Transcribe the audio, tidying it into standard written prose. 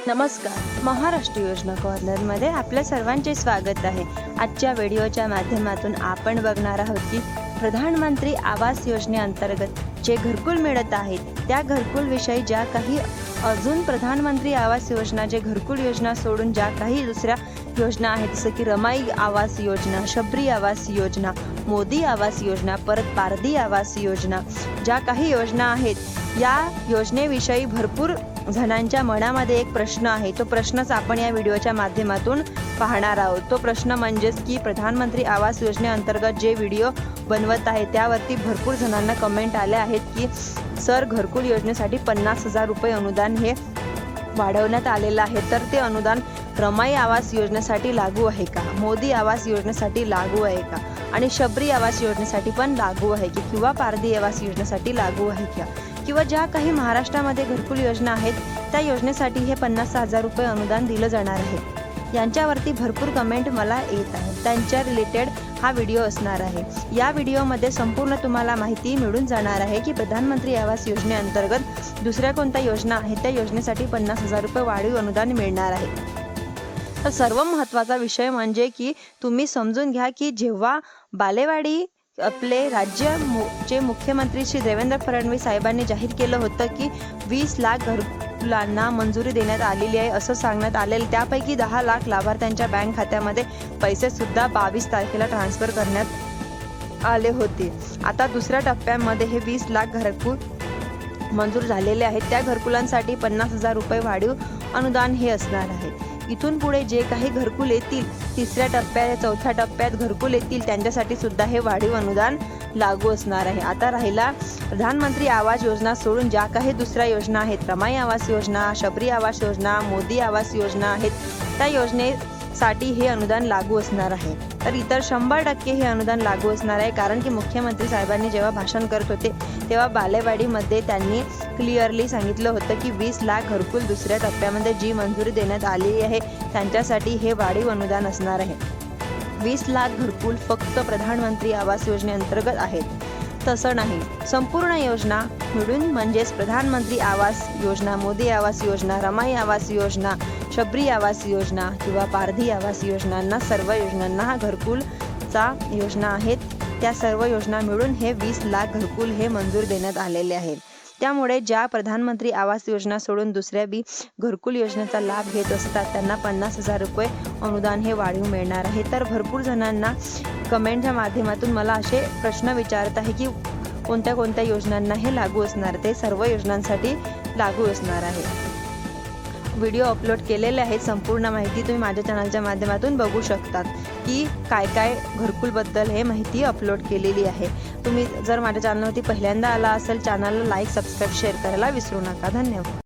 नमस्कार. महाराष्ट्र योजना कॉर्नरमध्ये आपल्या सर्वांचे स्वागत आहे. आजच्या व्हिडिओच्या माध्यमातून आपण बघणार आहोत की प्रधानमंत्री आवास योजनेअंतर्गत जे घरकुल मिळत आहेत त्या घरकुल विषयी ज्या काही अजून प्रधानमंत्री आवास योजना जे घरकुल योजना सोडून ज्या काही दुसऱ्या योजना आहेत, जसं की रमाई आवास योजना, शबरी आवास योजना, मोदी आवास योजना, परत पारधी आवास योजना, ज्या काही योजना आहेत या योजनेविषयी भरपूर जणांच्या मनामध्ये एक प्रश्न आहे. तो प्रश्नच आपण या व्हिडिओच्या माध्यमातून पाहणार आहोत. तो प्रश्न म्हणजेच की प्रधानमंत्री आवास योजनेअंतर्गत जे व्हिडिओ बनवत आहे त्यावरती भरपूर जणांना कमेंट आले आहेत की सर, घरकुल योजनेसाठी 50,000 रुपये अनुदान हे वाढवण्यात आलेलं आहे, तर ते अनुदान रमाई आवास योजनेसाठी लागू आहे का, मोदी आवास योजनेसाठी लागू आहे का, आणि शबरी आवास योजनेसाठी पण लागू आहे की, किंवा पारधी आवास योजनेसाठी लागू आहे का, किंवा ज्या काही महाराष्ट्रामध्ये घरकुल योजना आहेत त्या योजनेसाठी हे 50,000 रुपये अनुदान दिलं जाणार आहे. यांच्यावरती भरपूर कमेंट मला येत आहेत. त्यांच्या रिलेटेड हा व्हिडिओ असणार आहे. या व्हिडिओमध्ये संपूर्ण तुम्हाला माहिती मिळून जाणार आहे की प्रधानमंत्री आवास योजनेअंतर्गत दुसऱ्या कोणत्या योजना आहेत त्या योजनेसाठी 50,000 रुपये वाढीव अनुदान मिळणार आहे. तर सर्व महत्त्वाचा विषय म्हणजे की तुम्ही समजून घ्या की जेव्हा बालेवाडी आपले राज्याचे मुख्यमंत्री श्री देवेंद्र फडणवीस साहेबांनी जाहीर केलं होतं की 20 लाख घरकुलांना मंजुरी देण्यात आलेली आहे असं सांगण्यात आलेलं, त्यापैकी 10 लाख लाभार्थ्यांच्या बँक खात्यामध्ये पैसे सुद्धा 22 तारखेला ट्रान्सफर करण्यात आले होते. आता दुसऱ्या टप्प्यामध्ये हे 20 लाख घरकुल मंजूर झालेले आहेत. त्या घरकुलांसाठी 50,000 रुपये वाढीव अनुदान हे असणार आहे. इथून पुढे जे काही घरकुल येतील, तिसऱ्या टप्प्यात चौथ्या टप्प्यात घरकुल येतील त्यांच्यासाठी सुद्धा हे वाढीव अनुदान लागू असणार आहे. आता राहिला प्रधानमंत्री आवास योजना सोडून ज्या काही दुसऱ्या योजना आहेत, रमाई आवास योजना, शबरी आवास योजना, मोदी आवास योजना आहेत, त्या योजनेसाठी हे अनुदान लागू असणार आहे. तर इतर 100% हे अनुदान लागू असणार आहे, कारण की मुख्यमंत्री साहेबांनी जेव्हा भाषण करत होते तेव्हा बालेवाडीमध्ये त्यांनी क्लिअरली सांगितलं होतं की 20 लाख घरकुल दुसऱ्या टप्प्यामध्ये जी मंजुरी देण्यात आलेली आहे त्यांच्यासाठी हे वाढीव अनुदान असणार आहे. 20 लाख घरकुल फक्त प्रधानमंत्री आवास योजनेअंतर्गत आहेत. तसं नाही, संपूर्ण योजना मिळून म्हणजेच प्रधानमंत्री आवास योजना, मोदी आवास योजना, रमाई आवास योजना, शबरी आवास योजना किंवा पारधी आवास योजनांना, सर्व योजनांना हा घरकुलचा योजना आहेत, त्या सर्व योजना मिळून हे 20 लाख घरकुल हे मंजूर देण्यात आलेले आहेत. त्यामुळे ज्या प्रधानमंत्री आवास योजना सोडून दुसऱ्या घरकुल योजनेचा लाभ घेत असतात त्यांना 50,000 रुपये अनुदान हे वाढीव मिळणार आहे. तर भरपूर जणांना कमेंटच्या माध्यमातून मला असे प्रश्न विचारत आहे की कोणत्या कोणत्या योजनांना हे लागू असणार. ते सर्व योजनांसाठी लागू असणार आहे. व्हिडिओ अपलोड केलेले आहेत. संपूर्ण माहिती तुम्ही माझ्या चॅनलच्या माध्यमातून बघू शकतात की काय काय घरकुलबद्दल हे माहिती अपलोड केलेली आहे. तुम्ही जर माझ्या चॅनलवरती पहिल्यांदा आला असेल, चॅनलला लाईक, सबस्क्राईब, शेअर करायला विसरू नका. धन्यवाद.